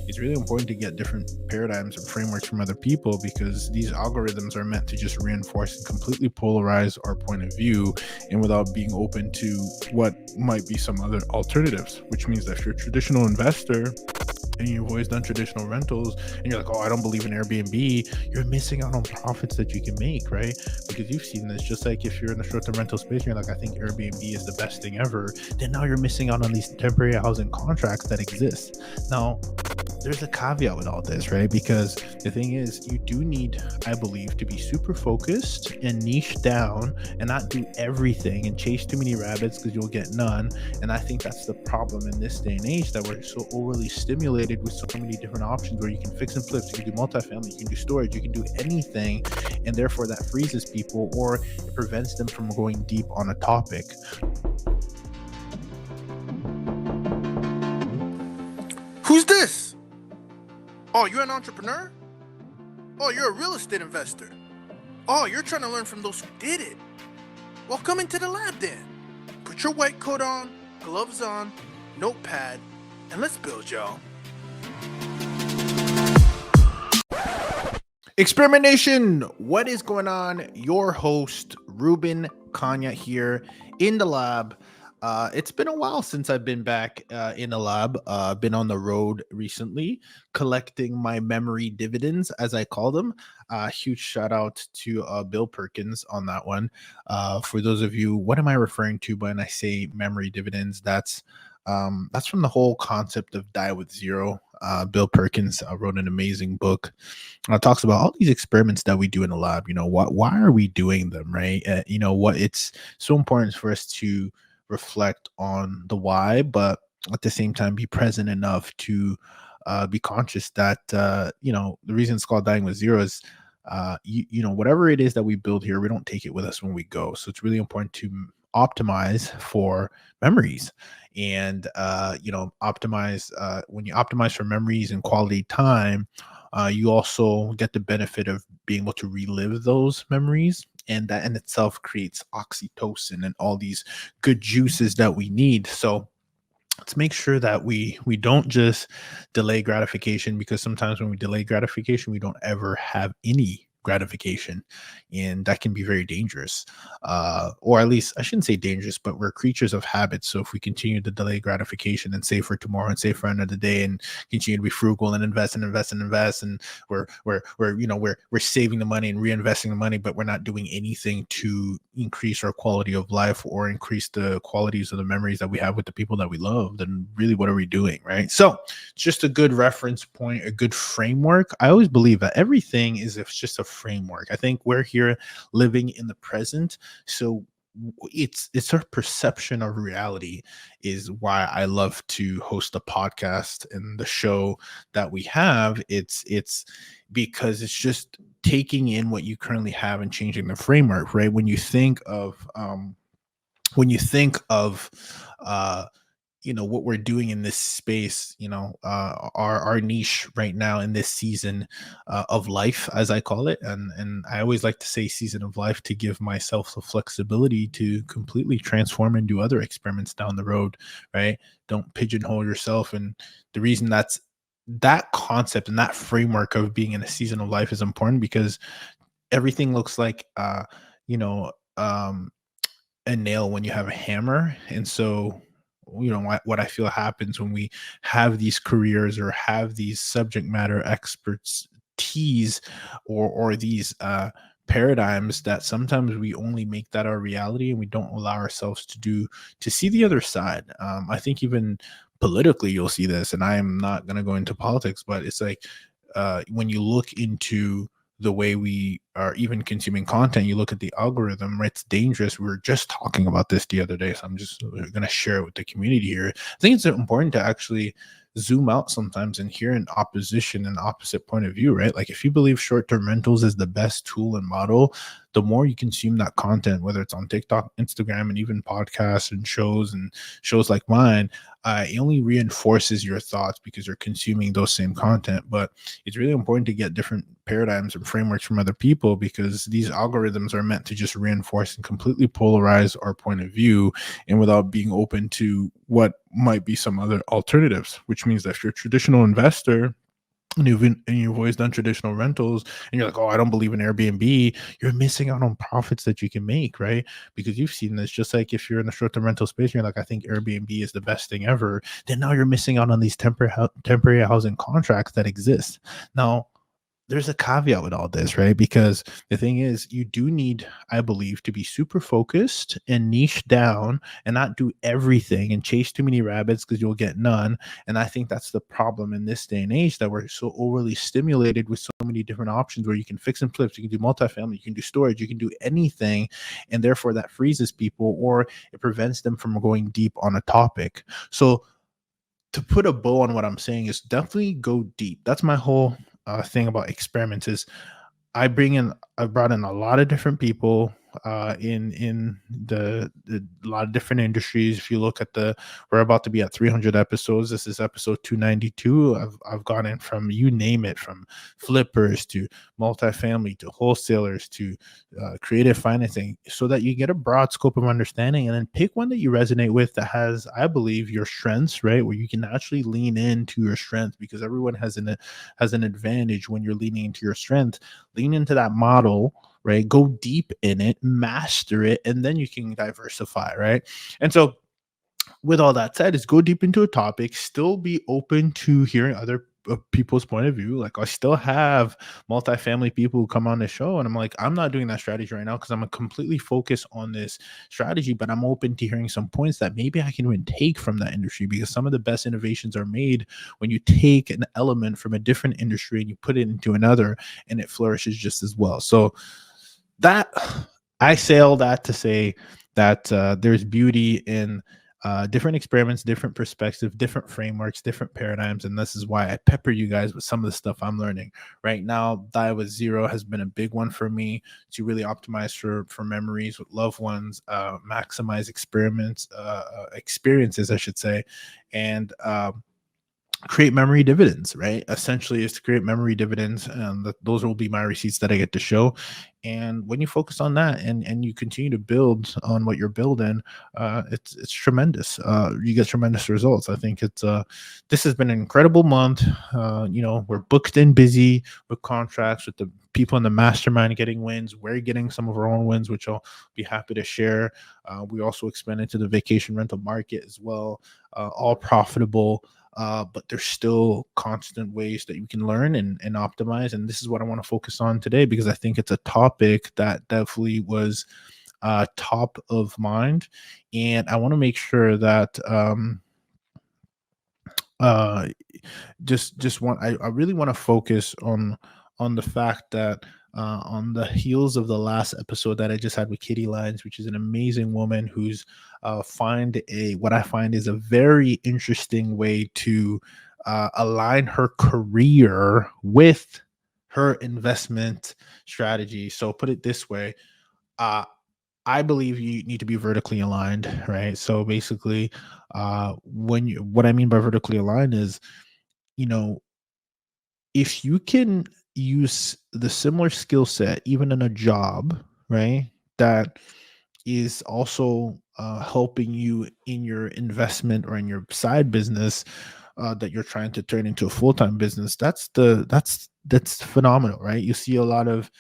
it's really important to get different paradigms and frameworks from other people, because these algorithms are meant to just reinforce and completely polarize our point of view, and without being open to what might be some other alternatives, which means that if you're a traditional investor and you've always done traditional rentals and you're like, oh, I don't believe in Airbnb, you're missing out on profits that you can make, right? Because you've seen this. Just like if you're in the short-term rental space and you're like, I think Airbnb is the best thing ever, then now you're missing out on these temporary housing contracts that exist. Now, there's a caveat with all this, right? Because the thing is, you do need, I believe, to be super focused and niche down and not do everything and chase too many rabbits, because you'll get none. And I think that's the problem in this day and age, that we're so overly stimulated with so many different options where you can fix and flip. You can do multifamily, you can do storage, you can do anything. And therefore that freezes people, or it prevents them from going deep on a topic. Who's this? Oh, you're an entrepreneur? Oh, you're a real estate investor? Oh, you're trying to learn from those who did it? Well, come into the lab then. Put your white coat on, gloves on, notepad, and let's build, y'all. Experimentation, what is going on? Your host, Ruben Kanya, here in the lab. It's been a while since I've been back in the lab. Been on the road recently, collecting my memory dividends, as I call them. Huge shout out to Bill Perkins on that one. For those of you, what am I referring to when I say memory dividends? That's from the whole concept of die with zero. Bill Perkins wrote an amazing book. Talks about all these experiments that we do in the lab. Why are we doing them, right? What it's so important for us to reflect on the why, but at the same time be present enough to be conscious that the reason it's called dying with zero is whatever it is that we build here, we don't take it with us when we go. So it's really important to optimize for memories, and optimize when you optimize for memories and quality time, you also get the benefit of being able to relive those memories, and that in itself creates oxytocin and all these good juices that we need. So let's make sure that we don't just delay gratification, because sometimes when we delay gratification, we don't ever have any gratification, and that can be very dangerous. Or at least I shouldn't say dangerous, but we're creatures of habit. So if we continue to delay gratification and save for tomorrow and save for another day and continue to be frugal and invest and invest and invest, and we're saving the money and reinvesting the money, but we're not doing anything to increase our quality of life or increase the qualities of the memories that we have with the people that we love, then really what are we doing, right? So just a good reference point, a good framework. I always believe that everything is just a framework. I think we're here living in the present, so it's our perception of reality is why I love to host a podcast and the show that we have. It's because it's just taking in what you currently have and changing the framework, right? When you think of what we're doing in this space, our niche right now in this season of life, as I call it, and I always like to say season of life to give myself the flexibility to completely transform and do other experiments down the road, right? Don't pigeonhole yourself. And the reason that concept and that framework of being in a season of life is important, because everything looks like a nail when you have a hammer. And so what I feel happens when we have these careers or have these subject matter expertise or these paradigms, that sometimes we only make that our reality and we don't allow ourselves to see the other side. I think even politically you'll see this, and I am not going to go into politics, but it's like when you look into the way we are even consuming content, you look at the algorithm, right? It's dangerous. We were just talking about this the other day, so I'm just going to share it with the community here. I think it's important to actually zoom out sometimes and hear an opposition and opposite point of view, right? Like if you believe short-term rentals is the best tool and model, the more you consume that content, whether it's on TikTok, Instagram, and even podcasts and shows like mine, it only reinforces your thoughts because you're consuming those same content. But it's really important to get different paradigms and frameworks from other people, simple because these algorithms are meant to just reinforce and completely polarize our point of view, and without being open to what might be some other alternatives. Which means that if you're a traditional investor and you've always done traditional rentals and you're like, oh, I don't believe in Airbnb, you're missing out on profits that you can make, right? Because you've seen this. Just like if you're in the short-term rental space, you're like, I think Airbnb is the best thing ever, then now you're missing out on these temporary housing contracts that exist. Now, there's a caveat with all this, right? Because the thing is, you do need, I believe, to be super focused and niche down and not do everything and chase too many rabbits because you'll get none. And I think that's the problem in this day and age, that we're so overly stimulated with so many different options where you can fix and flips, you can do multifamily, you can do storage, you can do anything. And therefore, that freezes people or it prevents them from going deep on a topic. So, to put a bow on what I'm saying is definitely go deep. That's my whole thing about experiments is I brought in a lot of different people in the a lot of different industries. If you look at we're about to be at 300 episodes. This is episode 292. I've gone in from, you name it, from flippers to multifamily to wholesalers to creative financing, so that you get a broad scope of understanding, and then pick one that you resonate with that has, I believe, your strengths, right? Where you can actually lean into your strength, because everyone has an advantage when you're leaning into your strength. Lean into that model, right? Go deep in it, master it, and then you can diversify, right? And so, with all that said, is go deep into a topic, still be open to hearing other people's point of view. Like, I still have multifamily people who come on the show, and I'm like, I'm not doing that strategy right now because I'm a completely focused on this strategy, but I'm open to hearing some points that maybe I can even take from that industry, because some of the best innovations are made when you take an element from a different industry and you put it into another, and it flourishes just as well. So that, I say all that to say that there's beauty in different experiments, different perspectives, different frameworks, different paradigms. And this is why I pepper you guys with some of the stuff I'm learning right now. Die with Zero has been a big one for me to really optimize for memories with loved ones, maximize experiences, I should say, and create memory dividends, right? Essentially, is to create memory dividends, and those will be my receipts that I get to show. And when you focus on that and you continue to build on what you're building, it's tremendous. You get tremendous results. I think this has been an incredible month. We're booked and busy with contracts, with the people in the mastermind getting wins. We're getting some of our own wins, which I'll be happy to share. We also expanded to the vacation rental market as well, all profitable. But there's still constant ways that you can learn and optimize. And this is what I want to focus on today, because I think it's a topic that definitely was top of mind. And I want to make sure that uh, I really want to focus on the fact that on the heels of the last episode that I just had with Kitty Lines, which is an amazing woman who's what I find is a very interesting way to align her career with her investment strategy. So put it this way, uh, I believe you need to be vertically aligned, right? So basically, what I mean by vertically aligned is, you know, if you can use the similar skill set even in a job, right, that is also helping you in your investment or in your side business, that you're trying to turn into a full-time business, that's phenomenal, right? You see a lot of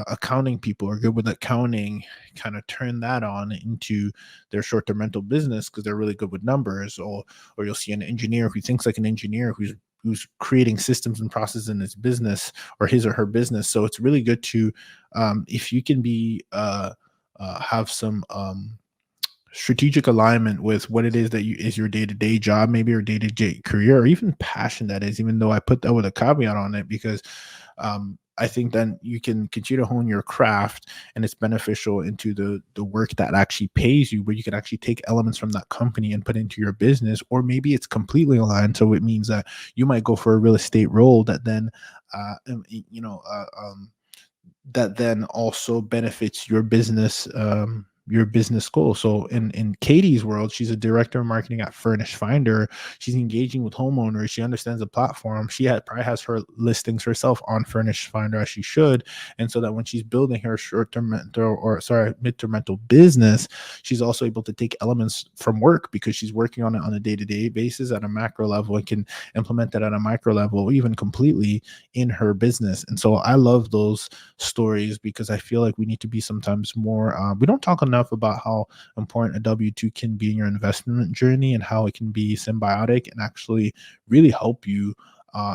accounting people are good with accounting, kind of turn that on into their short-term rental business because they're really good with numbers. Or you'll see an engineer who thinks like an engineer who's creating systems and processes in his business or his or her business. So it's really good to if you can be have some strategic alignment with what it is that is your day-to-day job, maybe your day-to-day career, or even passion, that is, even though I put that with a caveat on it, because I think then you can continue to hone your craft, and it's beneficial into the work that actually pays you, where you can actually take elements from that company and put into your business. Or maybe it's completely aligned, so it means that you might go for a real estate role that then that then also benefits your business your business goals. So in Katie's world, she's a director of marketing at Furnish Finder. She's engaging with homeowners. She understands the platform. Probably has her listings herself on Furnish Finder, as she should. And so that when she's building her short-term mental, or sorry, midterm mental business, she's also able to take elements from work, because she's working on it on a day-to-day basis at a macro level, and can implement that at a micro level, even completely in her business. And so I love those stories, because I feel like we need to be sometimes more, we don't talk enough about how important a W-2 can be in your investment journey, and how it can be symbiotic and actually really help you.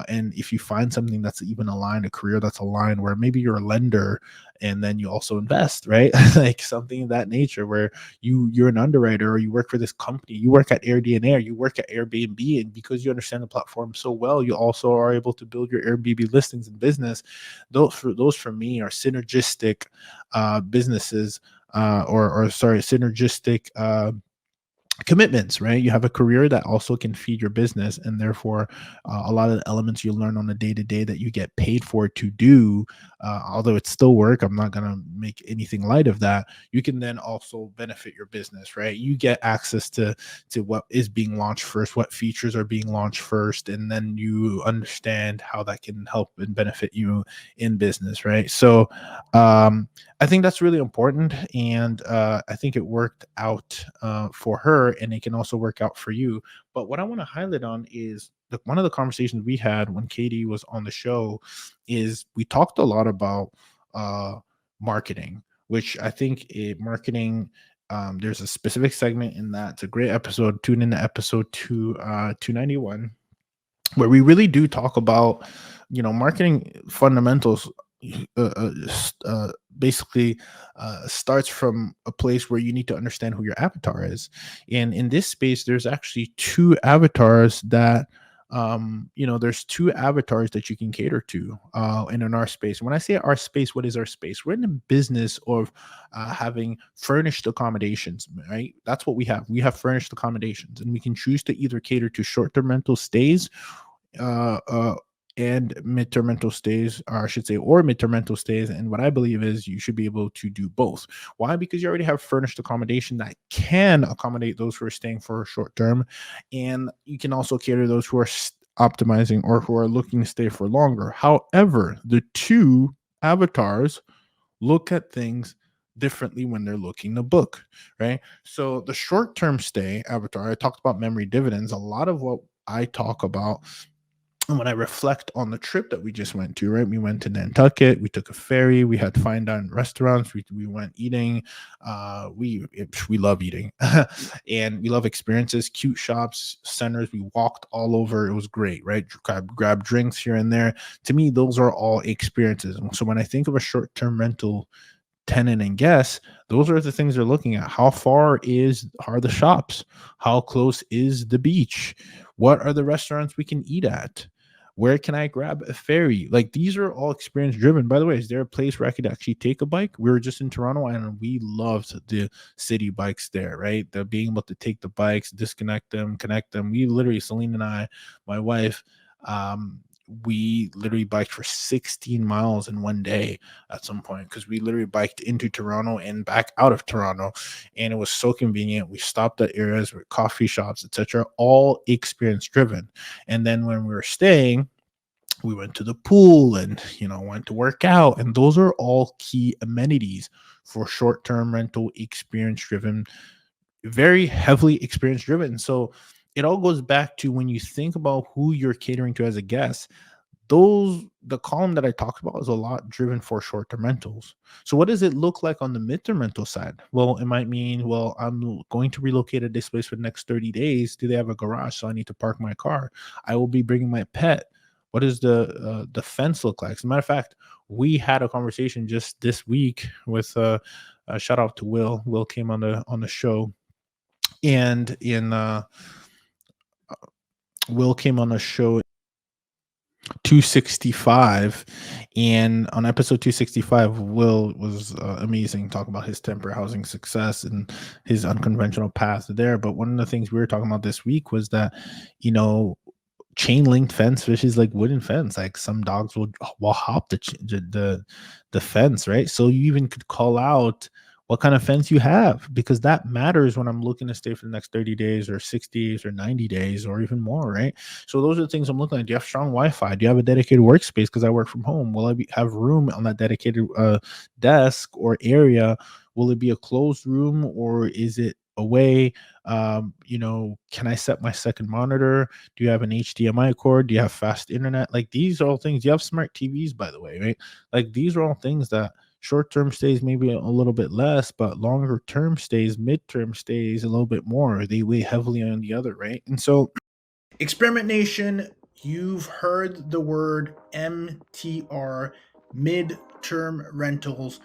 And if you find something that's even aligned, a career that's aligned, where maybe you're a lender and then you also invest, right? Like something of that nature, where you're an underwriter, or you work for this company, you work at AirDNA, or you work at Airbnb, and because you understand the platform so well, you also are able to build your Airbnb listings and business. Those for me are synergistic businesses, or sorry, synergistic commitments, right? You have a career that also can feed your business, and therefore a lot of the elements you learn on a day-to-day that you get paid for to do, although it's still work, I'm not going to make anything light of that, you can then also benefit your business, right? You get access to what is being launched first, what features are being launched first, and then you understand how that can help and benefit you in business, right? So I think that's really important, and I think it worked out for her, and it can also work out for you. But what I want to highlight on is one of the conversations we had when Katie was on the show is we talked a lot about uh, marketing, which I think marketing. There's a specific segment in that. It's a great episode. Tune into episode 291, where we really do talk about, marketing fundamentals. uh, uh, Basically starts from a place where you need to understand who your avatar is, and in this space there's actually two avatars that there's two avatars that you can cater to, and in our space. When I say our space, what is our space? We're in the business of having furnished accommodations, right? That's what we have. We have furnished accommodations, and we can choose to either cater to short-term rental stays, uh, uh, and midterm mental stays, or I should say, or midterm mental stays. And what I believe is you should be able to do both. Why? Because you already have furnished accommodation that can accommodate those who are staying for short term, and you can also cater those who are optimizing or who are looking to stay for longer. However, the two avatars look at things differently when they're looking to book, right? So the short term stay avatar, I talked about memory dividends. A lot of what I talk about, and when I reflect on the trip that we just went to, right? We went to Nantucket, we took a ferry, we had fine dine restaurants, we went eating. We love eating, and we love experiences, cute shops, centers. We walked all over. It was great, right? Grab drinks here and there. To me, those are all experiences. So when I think of a short term rental tenant and guests, those are the things they're looking at. How far are the shops? How close is the beach? What are the restaurants we can eat at? Where can I grab a ferry? Like, these are all experience driven. By the way, is there a place where I could actually take a bike? We were just in Toronto, and we loved the city bikes there, right? The being able to take the bikes, disconnect them, connect them. We literally, Celine and I, my wife, um, we literally biked for 16 miles in one day at some point, because we literally biked into Toronto and back out of Toronto, and it was so convenient. We stopped at areas with coffee shops, etc., all experience driven. And then when we were staying, we went to the pool and went to work out, and those are all key amenities for short-term rental, experience driven, very heavily experience driven. So it all goes back to, when you think about who you're catering to as a guest, the column that I talked about is a lot driven for short-term rentals. So what does it look like on the midterm rental side? Well, it might mean, well, I'm going to relocate at this place for the next 30 days. Do they have a garage? So I need to park my car. I will be bringing my pet. What does the fence look like? As a matter of fact, we had a conversation just this week with a shout out to Will. Will came on the show, and in Will came on the show 265, and on episode 265, Will was amazing, talking about his temporary housing success and his unconventional path there. But one of the things we were talking about this week was that, chain linked fence versus like wooden fence. Like, some dogs will hop the fence, right? So you even could call out, what kind of fence you have, because that matters when I'm looking to stay for the next 30 days or 60 days or 90 days or even more, right? So those are the things I'm looking at. Do you have strong Wi-Fi? Do you have a dedicated workspace? Because I work from home. Will have room on that dedicated desk or area? Will it be a closed room or is it away? Can I set my second monitor? Do you have an HDMI cord? Do you have fast internet? Like, these are all things. You have smart TVs, by the way, right? Like, these are all things that short-term stays maybe a little bit less, but longer term stays, midterm stays a little bit more. They weigh heavily on the other, right? And so, Experiment Nation, you've heard the word MTR, midterm rentals,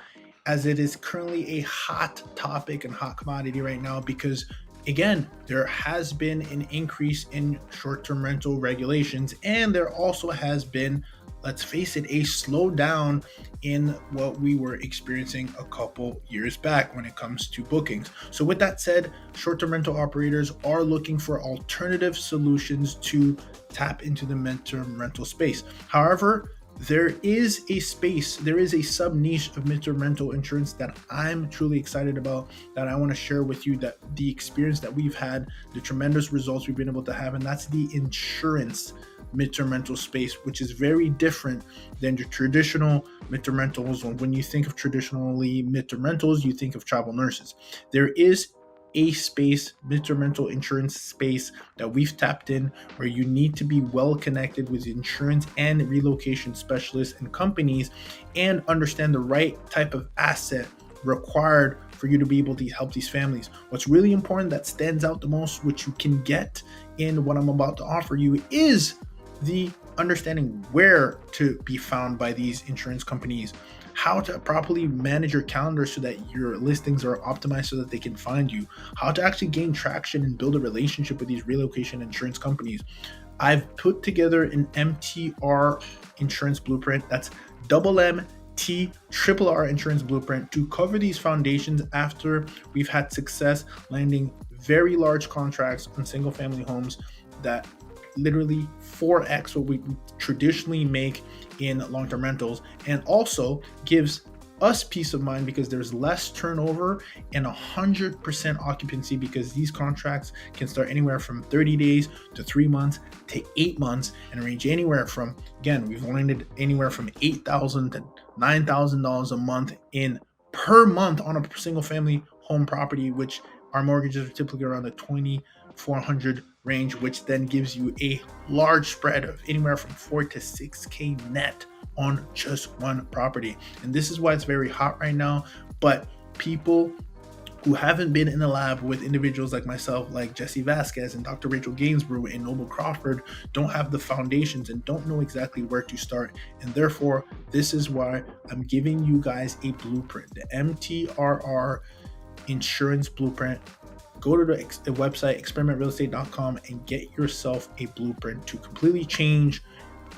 as it is currently a hot topic and hot commodity right now because, again, there has been an increase in short-term rental regulations, and there also has been, let's face it, a slowdown in what we were experiencing a couple years back when it comes to bookings. So with that said, short-term rental operators are looking for alternative solutions to tap into the midterm rental space. However, there is a sub niche of midterm rental insurance that I'm truly excited about, that I want to share with you, that the experience that we've had, the tremendous results we've been able to have, and that's the insurance midterm rental space, which is very different than your traditional midterm rentals. When you think of traditionally midterm rentals, you think of travel nurses. There is a space, midterm rental insurance space, that we've tapped in, where you need to be well connected with insurance and relocation specialists and companies and understand the right type of asset required for you to be able to help these families. What's really important, that stands out the most, which you can get in what I'm about to offer you, is the understanding where to be found by these insurance companies, how to properly manage your calendar so that your listings are optimized so that they can find you, how to actually gain traction and build a relationship with these relocation insurance companies. I've put together an MTR insurance blueprint. That's MTR insurance blueprint to cover these foundations after we've had success landing very large contracts on single family homes that literally 4x what we traditionally make in long-term rentals, and also gives us peace of mind because there's less turnover and 100% occupancy, because these contracts can start anywhere from 30 days to 3 months to 8 months and range anywhere from, again, we've landed anywhere from $8,000 to $9,000 a month in per month on a single family home property, which our mortgages are typically around the 2,400 range, which then gives you a large spread of anywhere from 4 to 6K net on just one property. And this is why it's very hot right now. But people who haven't been in the lab with individuals like myself, like Jesse Vasquez and Dr. Rachel Gainsborough and Noble Crawford, don't have the foundations and don't know exactly where to start. And therefore, this is why I'm giving you guys a blueprint, the MTRR insurance blueprint. Go to the website experimentrealestate.com and get yourself a blueprint to completely change,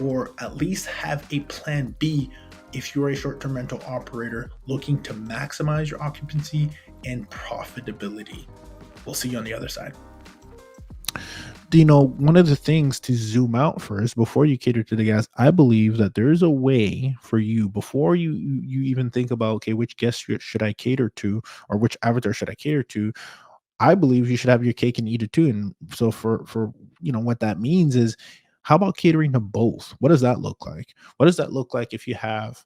or at least have a plan B if you're a short-term rental operator looking to maximize your occupancy and profitability. We'll see you on the other side. One of the things to zoom out first before you cater to the guests, I believe that there's a way for you, before you even think about, okay, which guest should I cater to, or which avatar should I cater to, I believe you should have your cake and eat it too. And so for what that means is, how about catering to both? What does that look like? What does that look like if you have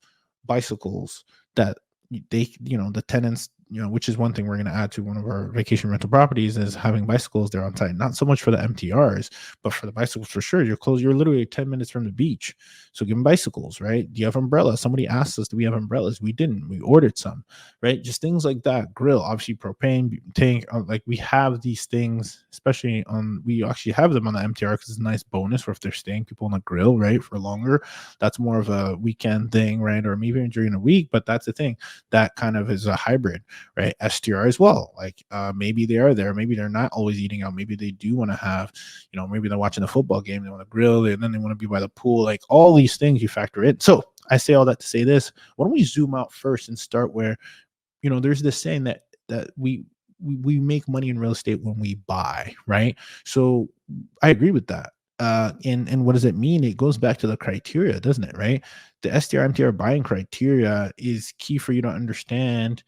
bicycles that the tenants, which is one thing we're going to add to one of our vacation rental properties, is having bicycles there on site. Not so much for the MTRs, but for the bicycles for sure. You're literally 10 minutes from the beach. So give them bicycles, right? Do you have umbrellas? Somebody asked us, do we have umbrellas? We didn't. We ordered some, right? Just things like that. Grill, obviously propane tank. Like, we have these things, especially we actually have them on the MTR because it's a nice bonus for if they're staying people on the grill, right, for longer. That's more of a weekend thing, right? Or maybe during the week, but that's the thing. That kind of is a hybrid, right? STR as well. Like, maybe they are there, maybe they're not always eating out, maybe they do want to have, maybe they're watching a football game, they want to grill, and then they want to be by the pool. Like, all these things you factor in. So I say all that to say this: why don't we zoom out first and start where, there's this saying that we make money in real estate when we buy, right? So I agree with that. And what does it mean? It goes back to the criteria, doesn't it? Right? The STR MTR buying criteria is key for you to understand,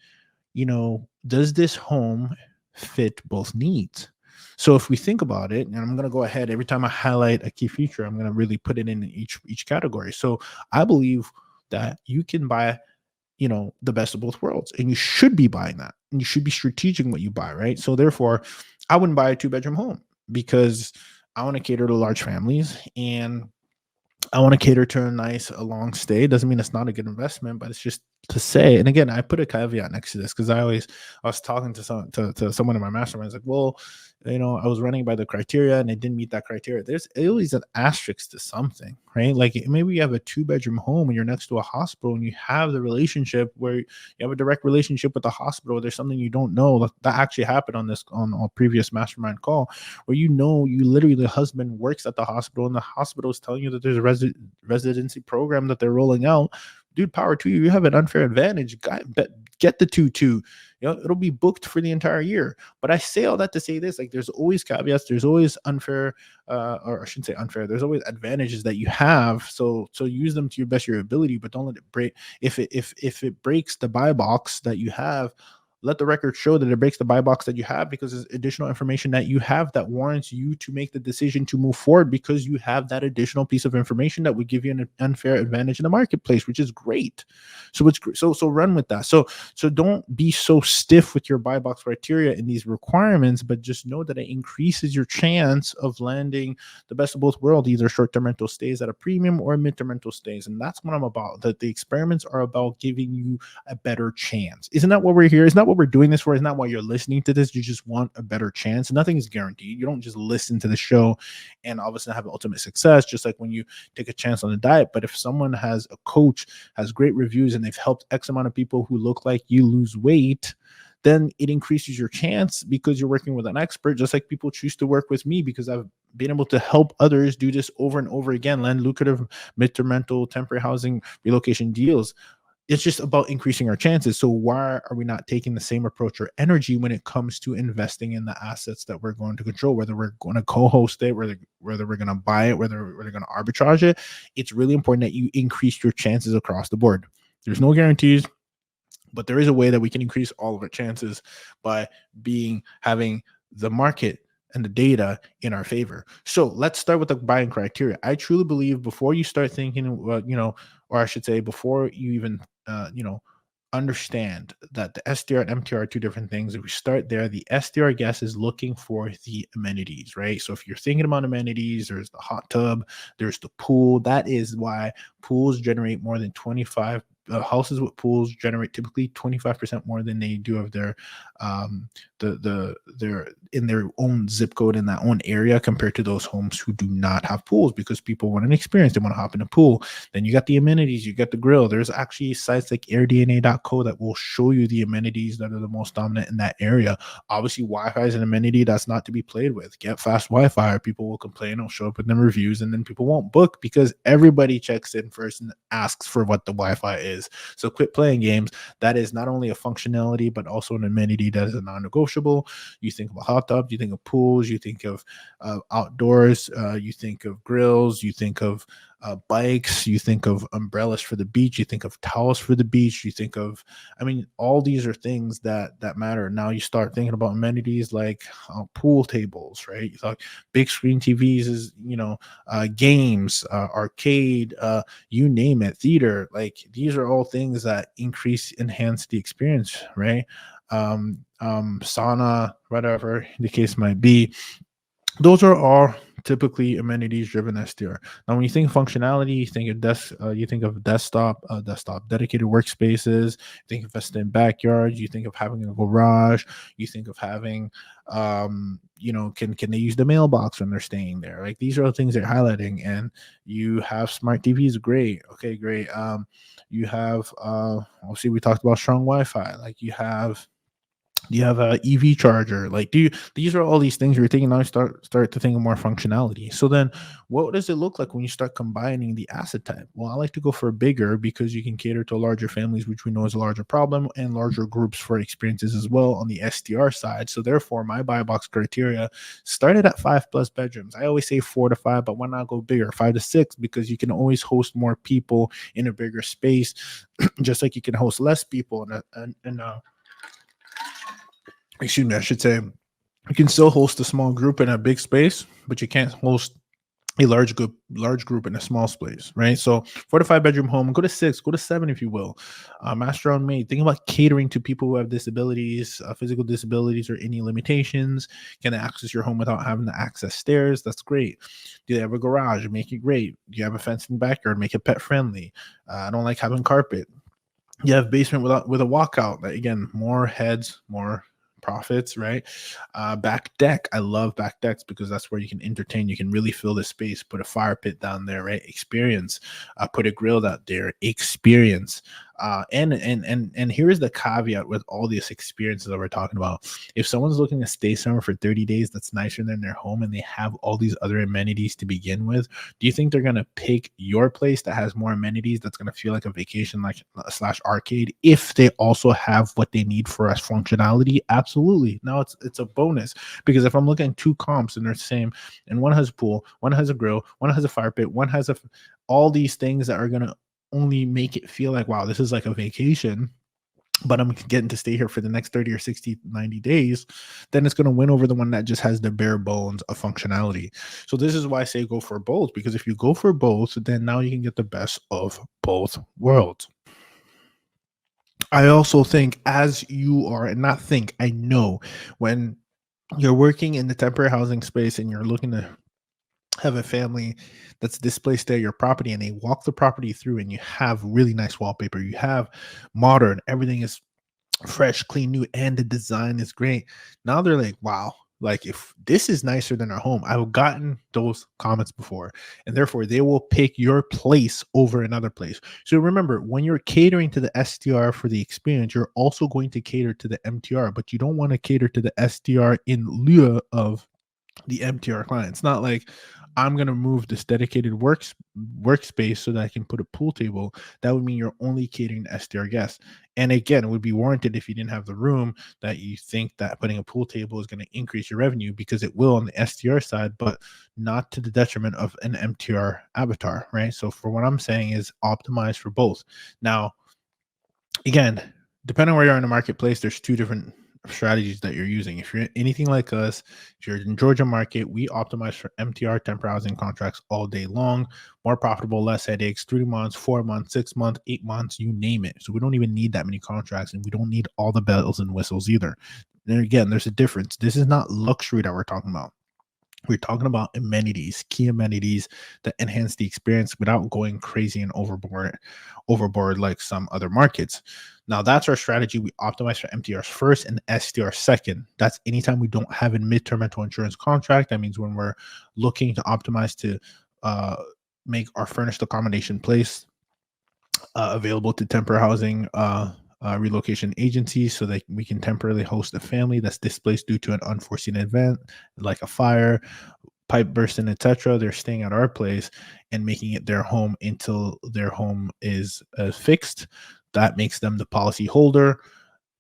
does this home fit both needs? So if we think about it, and I'm going to go ahead every time I highlight a key feature, I'm going to really put it in each category. So I believe that you can buy the best of both worlds, and you should be buying that, and you should be strategic in what you buy, right? So therefore, I wouldn't buy a 2 bedroom home because I want to cater to large families, and I want to cater to a long stay. Doesn't mean it's not a good investment, but it's just to say. And again, I put a caveat next to this because I was talking to someone in my mastermind. It's like, well, I was running by the criteria and it didn't meet that criteria. There's always an asterisk to something, right? Like maybe you have a 2 bedroom home and you're next to a hospital and you have the relationship where you have a direct relationship with the hospital. There's something you don't know that actually happened on a previous mastermind call, where you literally, the husband works at the hospital and the hospital is telling you that there's a residency program that they're rolling out. Dude, power to you. You have an unfair advantage. Get the 2-2. It'll be booked for the entire year. But I say all that to say this: like, there's always caveats. There's always unfair, or I shouldn't say unfair. There's always advantages that you have. So use them to your best of your ability, but don't let it break. If it breaks the buy box that you have, let the record show that it breaks the buy box that you have, because there's additional information that you have that warrants you to make the decision to move forward, because you have that additional piece of information that would give you an unfair advantage in the marketplace, which is great. So run with that. So don't be so stiff with your buy box criteria in these requirements, but just know that it increases your chance of landing the best of both worlds, either short-term rental stays at a premium or midterm rental stays. And that's what I'm about. That the experiments are about giving you a better chance. Isn't that what we're here? Isn't that what we're doing this for? Isn't that why you're listening to this? You just want a better chance. Nothing is guaranteed. You don't just listen to the show and all of a sudden have ultimate success, just like when you take a chance on a diet. But if someone has a coach, has great reviews, and they've helped X amount of people who look like you lose weight, then it increases your chance because you're working with an expert, just like people choose to work with me because I've been able to help others do this over and over again, land lucrative midterm rental, temporary housing, relocation deals. It's just about increasing our chances. So why are we not taking the same approach or energy when it comes to investing in the assets that we're going to control, whether we're going to co-host it, whether we're going to buy it, whether we're going to arbitrage it? It's really important that you increase your chances across the board. There's no guarantees, but there is a way that we can increase all of our chances by having the market and the data in our favor. So let's start with the buying criteria. I truly believe before you start thinking, or I should say, before you even, understand that the STR and MTR are two different things. If we start there, the STR guest is looking for the amenities, right? So if you're thinking about amenities, there's the hot tub, there's the pool. That is why pools generate more than 25 houses with pools generate typically 25% more than they do of their their in their own zip code in that own area, compared to those homes who do not have pools, because people want an experience. They want to hop in a pool. Then you got the amenities, you got the grill. There's actually sites like airdna.co that will show you the amenities that are the most dominant in that area. Obviously, Wi-Fi is an amenity that's not to be played with. Get fast Wi-Fi, or people will complain. It'll show up in the reviews, and then people won't book because everybody checks in first and asks for what the Wi-Fi is. So quit playing games. That is not only a functionality, but also an amenity that is a non-negotiable. You think of a hot tub, you think of pools, you think of outdoors, you think of grills, you think of bikes, you think of umbrellas for the beach, you think of towels for the beach, you think of, all these are things that matter. Now you start thinking about amenities like pool tables, right? You thought big screen TVs is, games, arcade, you name it, theater. Like, these are all things that enhance the experience, right? Sauna, whatever the case might be. Those are all typically amenities driven STR. Now, when you think functionality, you think of desktop dedicated workspaces. You think of invested backyards. You think of having a garage. You think of having, can they use the mailbox when they're staying there? Like, these are the things they're highlighting. And you have smart TVs, great. Okay, great. You have, obviously, we talked about strong Wi-Fi. Like, you have a EV charger. Like, these are all these things you're thinking. Now you start to think of more functionality. So then what does it look like when you start combining the asset type? Well, I like to go for bigger, because you can cater to larger families, which we know is a larger problem, and larger groups for experiences as well on the STR side. So therefore, my buy box criteria started at 5+ bedrooms. I always say 4 to 5, but why not go bigger, 5 to 6, because you can always host more people in a bigger space, just like you can host less people in a excuse me, I should say, you can still host a small group in a big space, but you can't host a large group in a small space, right? So 4 to 5 bedroom home, go to 6, go to 7 if you will. Master on me. Think about catering to people who have disabilities, physical disabilities, or any limitations. Can they access your home without having to access stairs? That's great. Do they have a garage? Make it great. Do you have a fenced in backyard? Make it pet friendly. I don't like having carpet. You have basement with a walkout. Again, more heads, more profits, right? Back deck. I love back decks because that's where you can entertain. You can really fill the space. Put a fire pit down there, right? Experience. Put a grill out there. Experience. And here's the caveat with all these experiences that we're talking about. If someone's looking to stay somewhere for 30 days, that's nicer than their home, and they have all these other amenities to begin with, do you think they're going to pick your place that has more amenities, that's going to feel like a vacation, like slash arcade, if they also have what they need for us functionality? Absolutely. Now it's a bonus, because if I'm looking at two comps and they're the same, and one has a pool, one has a grill, one has a fire pit, one has all these things that are going to only make it feel like, wow, this is like a vacation, but I'm getting to stay here for the next 30 or 60, 90 days, then it's going to win over the one that just has the bare bones of functionality. So this is why I say go for both, because if you go for both, then now you can get the best of both worlds. I also think, as you are, and not think, I know, when you're working in the temporary housing space and you're looking to have a family that's displaced at your property, and they walk the property through, and you have really nice wallpaper, you have modern, everything is fresh, clean, new, and the design is great. Now they're like, wow, like if this is nicer than our home. I've gotten those comments before, and therefore they will pick your place over another place. So remember, when you're catering to the STR for the experience, you're also going to cater to the MTR, but you don't want to cater to the STR in lieu of the MTR client. It's not like I'm gonna move this dedicated workspace so that I can put a pool table. That would mean you're only catering to STR guests. And again, it would be warranted if you didn't have the room, that you think that putting a pool table is going to increase your revenue, because it will on the STR side, but not to the detriment of an MTR avatar, right? So for what I'm saying is optimize for both. Now, again, depending on where you are in the marketplace, there's two different strategies that you're using. If you're anything like us, if you're in Georgia market, we optimize for MTR temporary housing contracts all day long. More profitable, less headaches, 3 months, 4 months, 6 months, 8 months, you name it. So we don't even need that many contracts, and we don't need all the bells and whistles either. There again, there's a difference. This is not luxury that we're talking about. We're talking about amenities, key amenities that enhance the experience without going crazy and overboard like some other markets. Now, that's our strategy. We optimize for MTRs first and STR second. That's anytime we don't have a midterm rental insurance contract. That means when we're looking to optimize to make our furnished accommodation place available to temporary housing relocation agencies, so that we can temporarily host a family that's displaced due to an unforeseen event like a fire, pipe bursting, etc. They're staying at our place and making it their home until their home is fixed. That makes them the policy holder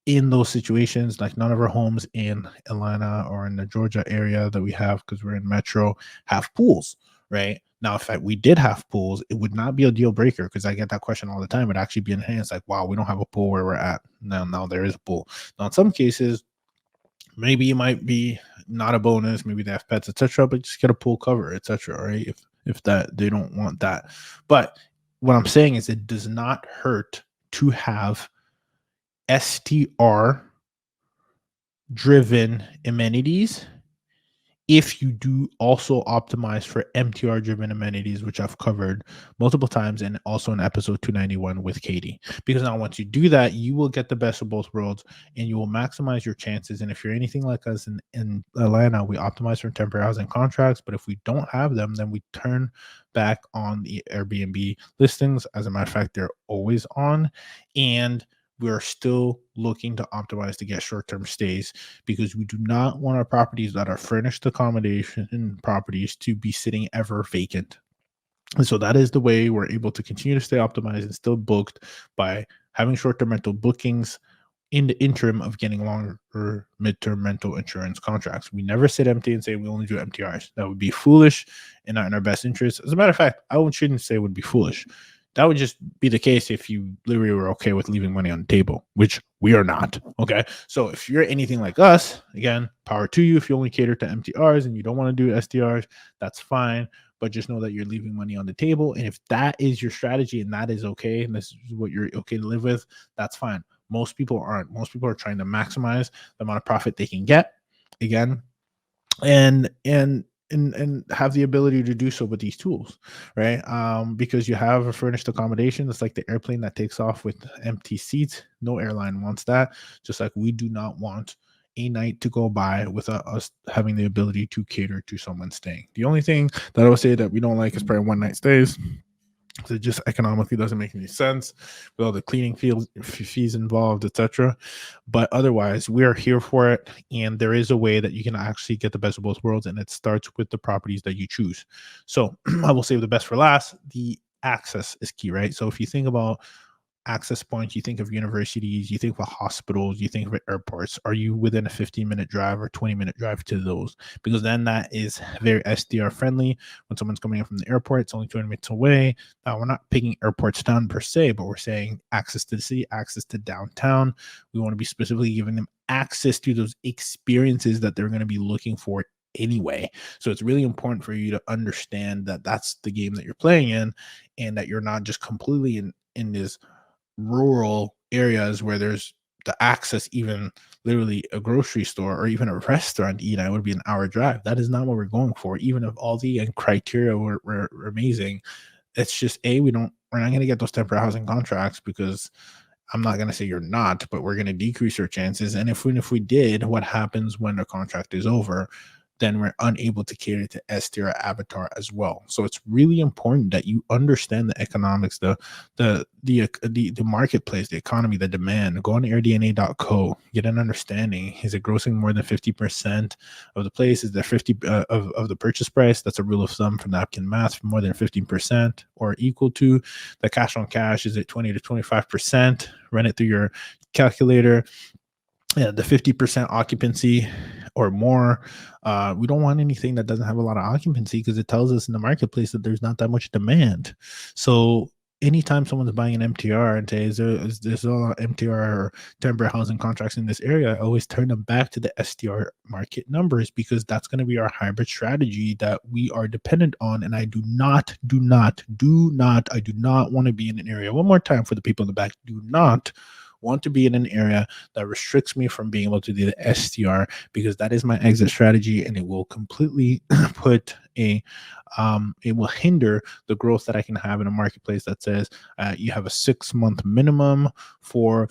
in those situations. Like, none of our homes in Atlanta or in the Georgia area that we have, because we're in metro, have pools, right? Now, if we did have pools, it would not be a deal breaker, because I get that question all the time. It'd actually be enhanced, like, wow, we don't have a pool where we're at. Now there is a pool. Now, in some cases, maybe it might be not a bonus, maybe they have pets, etc., but just get a pool cover, etc., right? If that they don't want that. But what I'm saying is, it does not hurt to have STR driven amenities if you do also optimize for MTR driven amenities, which I've covered multiple times, and also in episode 291 with Katie. Because now, once you do that, you will get the best of both worlds, and you will maximize your chances. And if you're anything like us in Atlanta, we optimize for temporary housing contracts, but if we don't have them, then we turn back on the Airbnb listings. As a matter of fact, they're always on, and we're still looking to optimize to get short-term stays, because we do not want our properties that are furnished accommodation properties to be sitting ever vacant. And so that is the way we're able to continue to stay optimized and still booked, by having short-term rental bookings in the interim of getting longer midterm rental insurance contracts. We never sit empty and say we only do MTRs. That would be foolish and not in our best interest. As a matter of fact, shouldn't say it would be foolish. That would just be the case if you literally were okay with leaving money on the table, which We are not. Okay. So if you're anything like us, again, power to you. If you only cater to MTRs and you don't want to do STRs, that's fine. But just know that you're leaving money on the table. And if that is your strategy and that is okay, and this is what you're okay to live with, that's fine. Most people aren't. Most people are trying to maximize the amount of profit they can get. Again, and have the ability to do so with these tools, right? Because you have a furnished accommodation. It's like the airplane that takes off with empty seats. No airline wants that. Just like we do not want a night to go by without us having the ability to cater to someone staying. The only thing that I would say that we don't like is probably one night stays. It just economically doesn't make any sense with all the cleaning fees involved, etc. But otherwise, we are here for it, and there is a way that you can actually get the best of both worlds, and it starts with the properties that you choose. So I will save the best for last. The access is key, right? So if you think about access points, you think of universities, you think of hospitals, you think of airports. Are you within a 15-minute drive or 20-minute drive to those? Because then that is very STR friendly. When someone's coming in from the airport, it's only 20 minutes away. We're not picking airports down per se, but we're saying access to the city, access to downtown. We want to be specifically giving them access to those experiences that they're going to be looking for anyway. So it's really important for you to understand that that's the game that you're playing in, and that you're not just completely in this rural areas where there's the access, even literally a grocery store or even a restaurant to eat at would be an hour drive. That is not what we're going for. Even if all the criteria were amazing, it's just we're not going to get those temporary housing contracts, because I'm not going to say you're not, but we're going to decrease your chances. And if we did, what happens when the contract is over? Then we're unable to cater to STR avatar as well. So it's really important that you understand the economics, the marketplace, the economy, the demand. Go on airdna.co, get an understanding. Is it grossing more than 50% of the place? Is there 50 of the purchase price? That's a rule of thumb for napkin math. More than 15% or equal to the cash on cash. Is it 20 to 25%? Run it through your calculator. Yeah, the 50% occupancy or more. We don't want anything that doesn't have a lot of occupancy, because it tells us in the marketplace that there's not that much demand. So anytime someone's buying an MTR and says there's a lot of MTR or temporary housing contracts in this area, I always turn them back to the STR market numbers, because that's going to be our hybrid strategy that we are dependent on. And I do not want to be in an area, one more time for the people in the back, do not want to be in an area that restricts me from being able to do the STR, because that is my exit strategy, and it will completely put it will hinder the growth that I can have in a marketplace that says you have a 6-month minimum for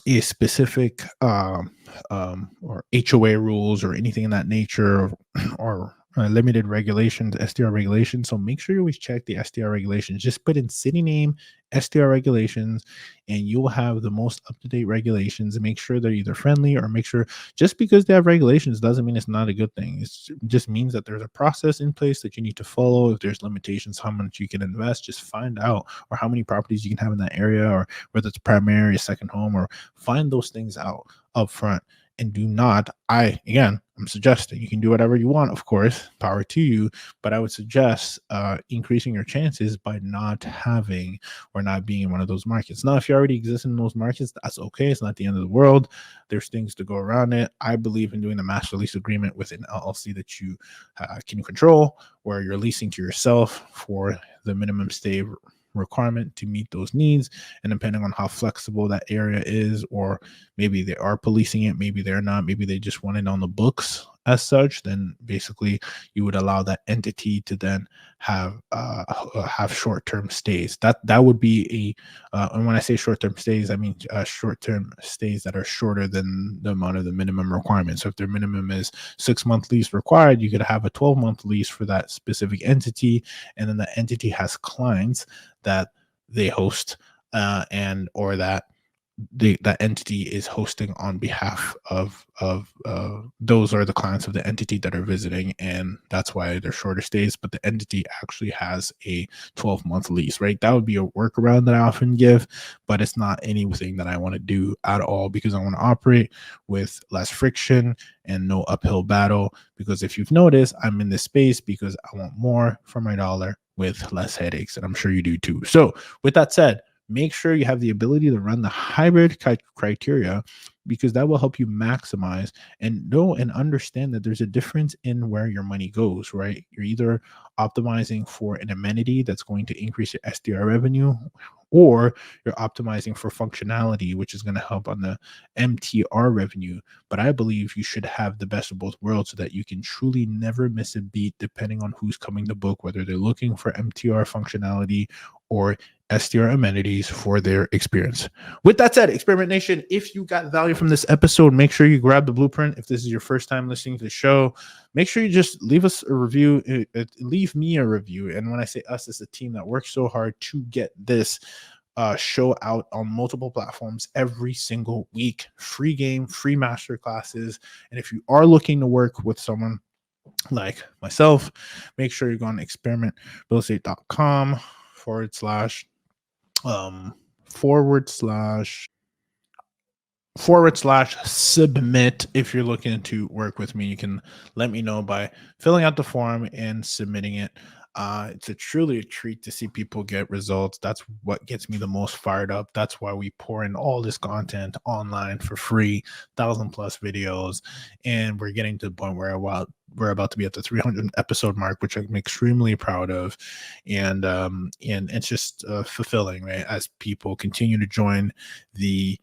a specific or HOA rules or anything in that nature, or limited regulations, STR regulations. So make sure you always check the STR regulations. Just put in city name, STR regulations, and you will have the most up-to-date regulations. And make sure they're either friendly, or make sure, just because they have regulations doesn't mean it's not a good thing. It just means that there's a process in place that you need to follow. If there's limitations, how much you can invest, just find out, or how many properties you can have in that area, or whether it's primary, a second home, or find those things out up front. And do not, I'm suggesting, you can do whatever you want, of course, power to you, but I would suggest increasing your chances by not having or not being in one of those markets. Now, if you already exist in those markets, that's okay. It's not the end of the world. There's things to go around it. I believe in doing a master lease agreement with an LLC that you can control, where you're leasing to yourself for the minimum stay requirement to meet those needs. And depending on how flexible that area is, or maybe they are policing it, maybe they're not, maybe they just want it on the books as such, then basically you would allow that entity to then have short-term stays. That would be and when I say short-term stays, I mean short-term stays that are shorter than the amount of the minimum requirement. So if their minimum is 6-month lease required, you could have a 12-month lease for that specific entity, and then the entity has clients that they host, and or that that entity is hosting on behalf of those are the clients of the entity that are visiting, and that's why they're shorter stays. But the entity actually has a 12-month lease, right? That would be a workaround that I often give, but it's not anything that I want to do at all, because I want to operate with less friction and no uphill battle. Because if you've noticed, I'm in this space because I want more for my dollar with less headaches, and I'm sure you do too. So with that said, make sure you have the ability to run the hybrid criteria, because that will help you maximize and know and understand that there's a difference in where your money goes, right? You're either optimizing for an amenity that's going to increase your SDR revenue, or you're optimizing for functionality, which is going to help on the MTR revenue. But I believe you should have the best of both worlds so that you can truly never miss a beat depending on who's coming to book, whether they're looking for MTR functionality or STR amenities for their experience. With that said, Experiment Nation, if you got value from this episode, make sure you grab the blueprint. If this is your first time listening to the show, make sure you just leave us a review. Leave me a review. And when I say us, it's a team that works so hard to get this show out on multiple platforms every single week. Free game, free master classes. And if you are looking to work with someone like myself, make sure you go on experimentrealestate.com um forward slash submit. If you're looking to work with me, you can let me know by filling out the form and submitting it. It's truly a treat to see people get results. That's what gets me the most fired up. That's why we pour in all this content online for free, 1,000+ videos, and we're getting to the point where we're about to be at the 300 episode mark, which I'm extremely proud of, and it's just fulfilling, right? As people continue to join the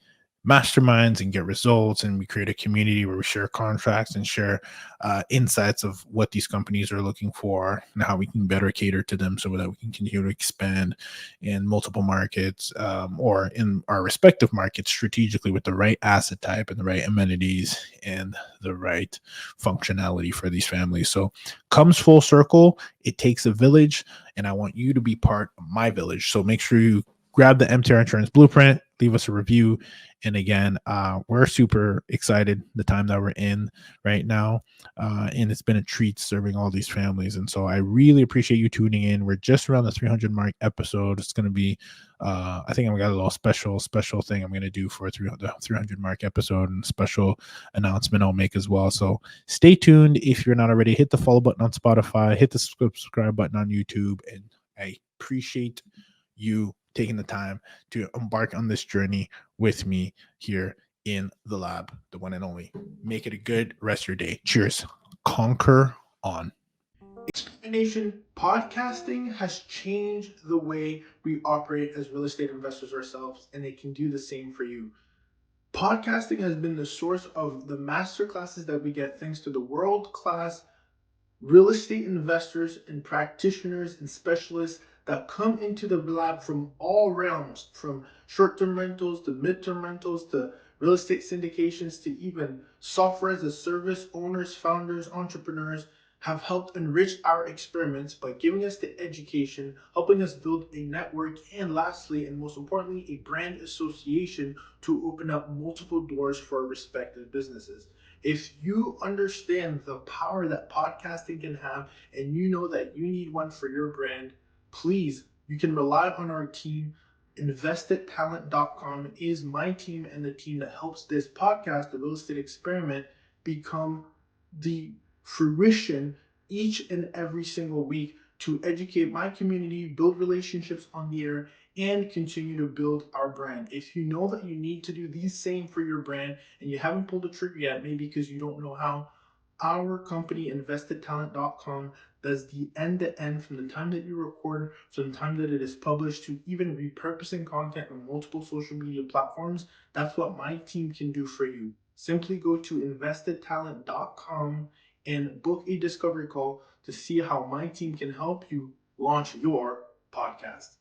masterminds and get results, and we create a community where we share contracts and share insights of what these companies are looking for and how we can better cater to them so that we can continue to expand in multiple markets, or in our respective markets strategically, with the right asset type and the right amenities and the right functionality for these families. So comes full circle. It takes a village, and I want you to be part of my village. So make sure you grab the MTR Insurance Blueprint, leave us a review. And again, we're super excited the time that we're in right now. And it's been a treat serving all these families. And so I really appreciate you tuning in. We're just around the 300 mark episode. It's going to be, I think I've got a little special thing I'm going to do for the 300 mark episode, and special announcement I'll make as well. So stay tuned. If you're not already, hit the follow button on Spotify, hit the subscribe button on YouTube. And I appreciate you taking the time to embark on this journey with me here in the lab, the one and only. Make it a good rest of your day. Cheers. Conquer on. Nation, podcasting has changed the way we operate as real estate investors ourselves, and it can do the same for you. Podcasting has been the source of the master classes that we get thanks to the world-class real estate investors and practitioners and specialists that come into the lab from all realms, from short-term rentals to midterm rentals to real estate syndications to even software as a service. Owners, founders, entrepreneurs have helped enrich our experiments by giving us the education, helping us build a network, and lastly, and most importantly, a brand association to open up multiple doors for our respective businesses. If you understand the power that podcasting can have, and you know that you need one for your brand, please, you can rely on our team. Investedtalent.com is my team and the team that helps this podcast, the Real Estate Experiment, become the fruition each and every single week to educate my community, build relationships on the air, and continue to build our brand. If you know that you need to do the same for your brand and you haven't pulled the trigger yet, maybe because you don't know how, our company, investedtalent.com, does the end-to-end from the time that you record, from the time that it is published, to even repurposing content on multiple social media platforms. That's what my team can do for you. Simply go to investedtalent.com and book a discovery call to see how my team can help you launch your podcast.